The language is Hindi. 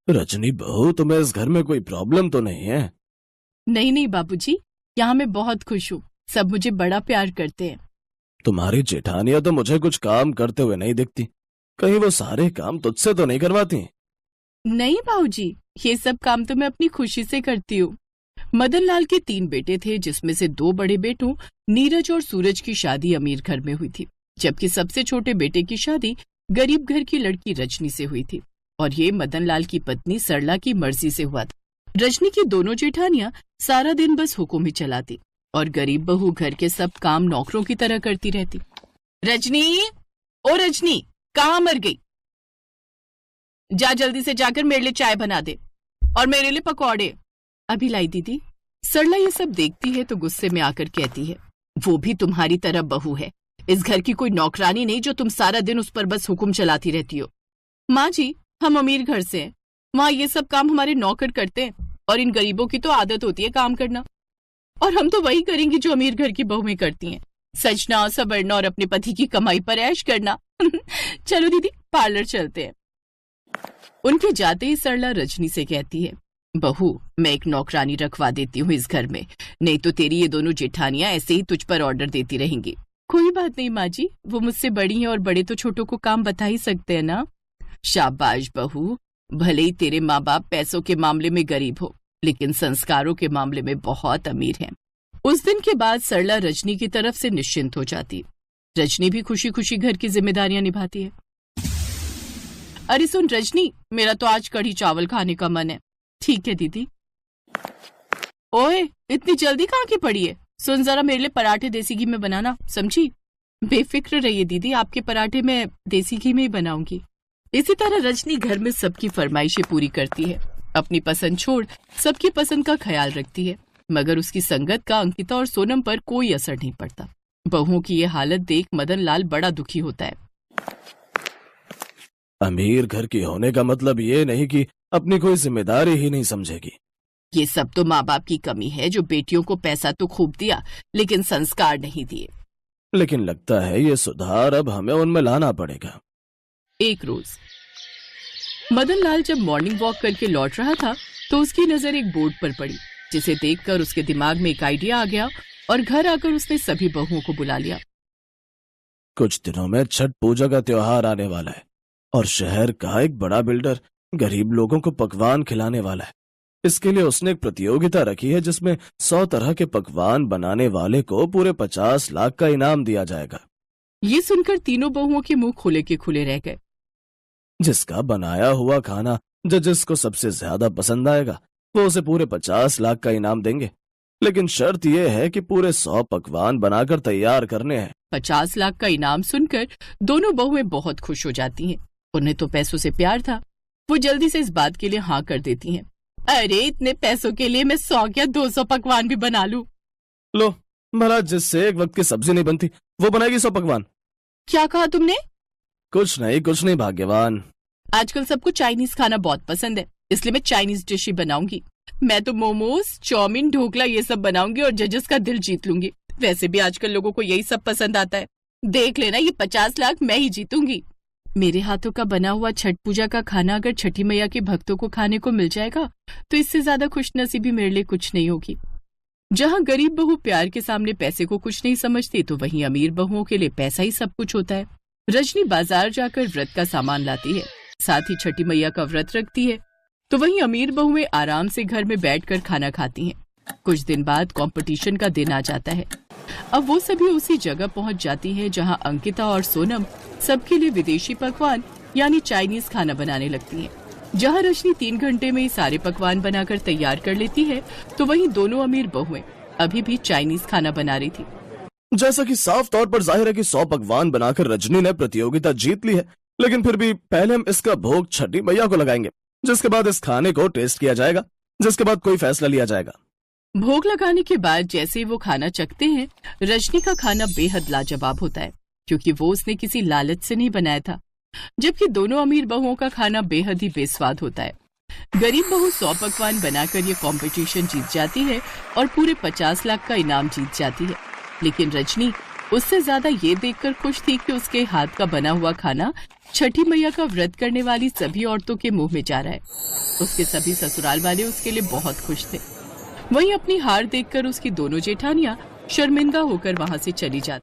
रजनी बहू, तुम्हें इस घर में कोई प्रॉब्लम तो नहीं है? नहीं नहीं बाबूजी, यहाँ मैं बहुत खुश हूँ। सब मुझे बड़ा प्यार करते हैं। तुम्हारी जेठानियां तो मुझे कुछ काम करते हुए नहीं दिखती। कहीं वो सारे काम तुझसे तो नहीं करवाती? नहीं बाबूजी, ये सब काम तो मैं अपनी खुशी से करती हूँ। मदन लाल के 3 बेटे थे, जिसमें से 2 बड़े बेटों नीरज और सूरज की शादी अमीर घर में हुई थी, जबकि सबसे छोटे बेटे की शादी गरीब घर की लड़की रजनी से हुई थी, और ये मदन लाल की पत्नी सरला की मर्जी से हुआ था। रजनी की दोनों जेठानियां सारा दिन बस हुक्म ही चलाती और गरीब बहू घर के सब काम नौकरों की तरह करती रहती। रजनी, ओ रजनी, कहाँ मर गई? जा जल्दी से जाकर मेरे लिए चाय बना दे और मेरे लिए पकौड़े। अभी लाई दीदी। सरला ये सब देखती है तो गुस्से में आकर कहती है, वो भी तुम्हारी तरह बहू है, इस घर की कोई नौकरानी नहीं जो तुम सारा दिन उस पर बस हुक्म चलाती रहती हो। माँ जी, हम अमीर घर से हैं, वहाँ ये सब काम हमारे नौकर करते हैं और इन गरीबों की तो आदत होती है काम करना, और हम तो वही करेंगे जो अमीर घर की बहुएं करती हैं, सजना सवरना और अपने पति की कमाई पर ऐश करना। चलो दीदी, पार्लर चलते हैं। उनके जाते ही सरला रजनी से कहती है, बहू, मैं एक नौकरानी रखवा देती हूँ इस घर में, नहीं तो तेरी ये दोनों जेठानियां ऐसे ही तुझ पर ऑर्डर देती रहेंगी। कोई बात नहीं माँ जी, वो मुझसे बड़ी हैं और बड़े तो छोटों को काम बता ही सकते हैं ना। शाबाश बहू, भले ही तेरे माँ बाप पैसों के मामले में गरीब हो, लेकिन संस्कारों के मामले में बहुत अमीर हैं। उस दिन के बाद सरला रजनी की तरफ से निश्चिंत हो जाती। रजनी भी खुशी खुशी घर की जिम्मेदारियां निभाती है। अरे सुन रजनी, मेरा तो आज कढ़ी चावल खाने का मन है। ठीक है दीदी। ओए, इतनी जल्दी कहाँ की पड़ी है? सुन जरा, मेरे लिए पराठे देसी घी में बनाना, समझी? बेफिक्र रहिए दीदी, आपके पराठे मैं देसी घी में ही बनाऊंगी। इसी तरह रजनी घर में सबकी फरमाइशें पूरी करती है, अपनी पसंद छोड़ सबकी पसंद का ख्याल रखती है, मगर उसकी संगत का अंकिता और सोनम पर कोई असर नहीं पड़ता। बहुओं की ये हालत देख मदन लाल बड़ा दुखी होता है। अमीर घर की होने का मतलब ये नहीं कि अपनी कोई जिम्मेदारी ही नहीं समझेगी। ये सब तो माँ बाप की कमी है, जो बेटियों को पैसा तो खूब दिया लेकिन संस्कार नहीं दिए। लेकिन लगता है ये सुधार अब हमें उनमें लाना पड़ेगा। एक रोज मदन लाल जब मॉर्निंग वॉक करके लौट रहा था तो उसकी नजर एक बोर्ड पर पड़ी, जिसे देखकर उसके दिमाग में एक आइडिया आ गया और घर आकर उसने सभी बहुओं को बुला लिया। कुछ दिनों में छठ पूजा का त्योहार आने वाला है और शहर का एक बड़ा बिल्डर गरीब लोगों को पकवान खिलाने वाला है। इसके लिए उसने एक प्रतियोगिता रखी है जिसमें 100 तरह के पकवान बनाने वाले को पूरे 50 लाख का इनाम दिया जाएगा। ये सुनकर तीनों बहुओं के मुंह खुले के खुले रह गए। जिसका बनाया हुआ खाना जजेस को सबसे ज्यादा पसंद आएगा, वो उसे पूरे 50 लाख का इनाम देंगे, लेकिन शर्त यह है कि पूरे 100 पकवान बनाकर तैयार करने हैं। 50 लाख का इनाम सुनकर दोनों बहुएं बहुत खुश हो जाती हैं। उन्हें तो पैसों से प्यार था, वो जल्दी से इस बात के लिए हाँ कर देती हैं। अरे इतने पैसों के लिए मैं 100 या 200 पकवान भी बना लूं। लो, भला जिससे एक वक्त की सब्जी नहीं बनती वो बनाएगी 100 पकवान। क्या कहा तुमने? कुछ नहीं भाग्यवान। आजकल सबको चाइनीज खाना बहुत पसंद है, इसलिए मैं चाइनीज डिश ही बनाऊंगी। मैं तो मोमोज, चाउमीन, ढोकला ये सब बनाऊंगी और जजेस का दिल जीत लूंगी। वैसे भी आजकल लोगों को यही सब पसंद आता है। देख लेना, ये 50 लाख मैं ही जीतूंगी। मेरे हाथों का बना हुआ छठ पूजा का खाना अगर छठी मैया के भक्तों को खाने को मिल जाएगा तो इससे ज्यादा खुशनसीबी मेरे लिए कुछ नहीं होगी। जहाँ गरीब बहू प्यार के सामने पैसे को कुछ नहीं समझती, तो वहीं अमीर बहुओं के लिए पैसा ही सब कुछ होता है। रजनी बाजार जाकर व्रत का सामान लाती है, साथ ही छठी मैया का व्रत रखती है, तो वहीं अमीर बहुएं आराम से घर में बैठकर खाना खाती हैं। कुछ दिन बाद कंपटीशन का दिन आ जाता है। अब वो सभी उसी जगह पहुंच जाती हैं जहां अंकिता और सोनम सबके लिए विदेशी पकवान यानी चाइनीज खाना बनाने लगती हैं। जहां रजनी 3 घंटे में ही सारे पकवान बनाकर तैयार कर लेती है, तो वहीं दोनों अमीर बहुएं अभी भी चाइनीज खाना बना रही थी। जैसा कि साफ तौर पर जाहिर है कि 100 पकवान बनाकर रजनी ने प्रतियोगिता जीत ली है, लेकिन फिर भी पहले हम इसका भोग छठी मैया को लगाएंगे, जिसके बाद इस खाने को टेस्ट किया जाएगा, जिसके बाद कोई फैसला लिया जाएगा। भोग लगाने के बाद जैसे ही वो खाना चखते हैं, रजनी का खाना बेहद लाजवाब होता है, क्योंकि वो उसने किसी लालच से नहीं बनाया था, जबकि दोनों अमीर बहुओं का खाना बेहद ही बेस्वाद होता है। गरीब बहू 100 पकवान बनाकर ये कंपटीशन जीत जाती है और पूरे 50 लाख का इनाम जीत जाती है, लेकिन रजनी उससे ज्यादा ये देखकर खुश थी कि उसके हाथ का बना हुआ खाना छठी मैया का व्रत करने वाली सभी औरतों के मुंह में जा रहा है। उसके सभी ससुराल वाले उसके लिए बहुत खुश थे। वहीं अपनी हार देखकर उसकी दोनों जेठानियां शर्मिंदा होकर वहां से चली जाती।